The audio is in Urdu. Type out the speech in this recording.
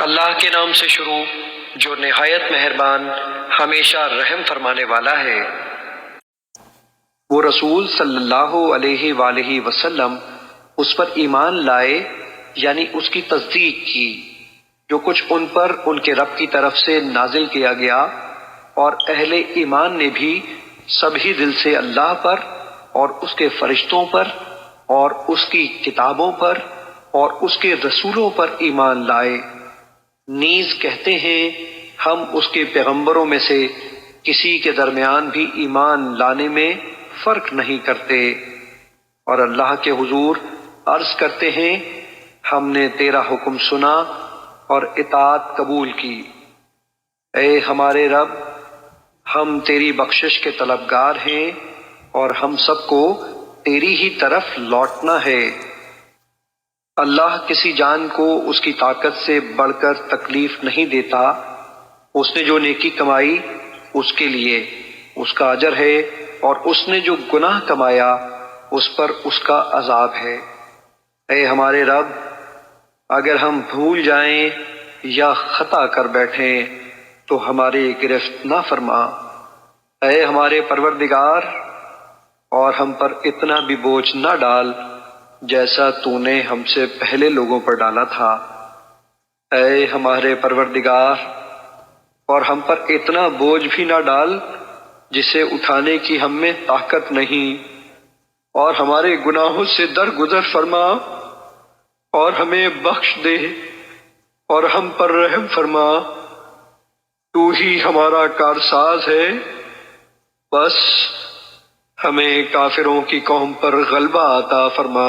اللہ کے نام سے شروع جو نہایت مہربان ہمیشہ رحم فرمانے والا ہے۔ وہ رسول صلی اللہ علیہ وآلہ وسلم اس پر ایمان لائے، یعنی اس کی تصدیق کی جو کچھ ان پر ان کے رب کی طرف سے نازل کیا گیا، اور اہل ایمان نے بھی سبھی دل سے اللہ پر اور اس کے فرشتوں پر اور اس کی کتابوں پر اور اس کے رسولوں پر ایمان لائے۔ نیز کہتے ہیں ہم اس کے پیغمبروں میں سے کسی کے درمیان بھی ایمان لانے میں فرق نہیں کرتے، اور اللہ کے حضور عرض کرتے ہیں ہم نے تیرا حکم سنا اور اطاعت قبول کی۔ اے ہمارے رب، ہم تیری بخشش کے طلبگار ہیں اور ہم سب کو تیری ہی طرف لوٹنا ہے۔ اللہ کسی جان کو اس کی طاقت سے بڑھ کر تکلیف نہیں دیتا۔ اس نے جو نیکی کمائی اس کے لیے اس کا اجر ہے، اور اس نے جو گناہ کمایا اس پر اس کا عذاب ہے۔ اے ہمارے رب، اگر ہم بھول جائیں یا خطا کر بیٹھیں تو ہماری گرفت نہ فرما۔ اے ہمارے پروردگار، اور ہم پر اتنا بھی بوجھ نہ ڈال جیسا تو نے ہم سے پہلے لوگوں پر ڈالا تھا۔ اے ہمارے پروردگار، اور ہم پر اتنا بوجھ بھی نہ ڈال جسے اٹھانے کی ہم میں طاقت نہیں، اور ہمارے گناہوں سے درگزر فرما اور ہمیں بخش دے اور ہم پر رحم فرما۔ تو ہی ہمارا کارساز ہے، بس ہمیں کافروں کی قوم پر غلبہ عطا فرما۔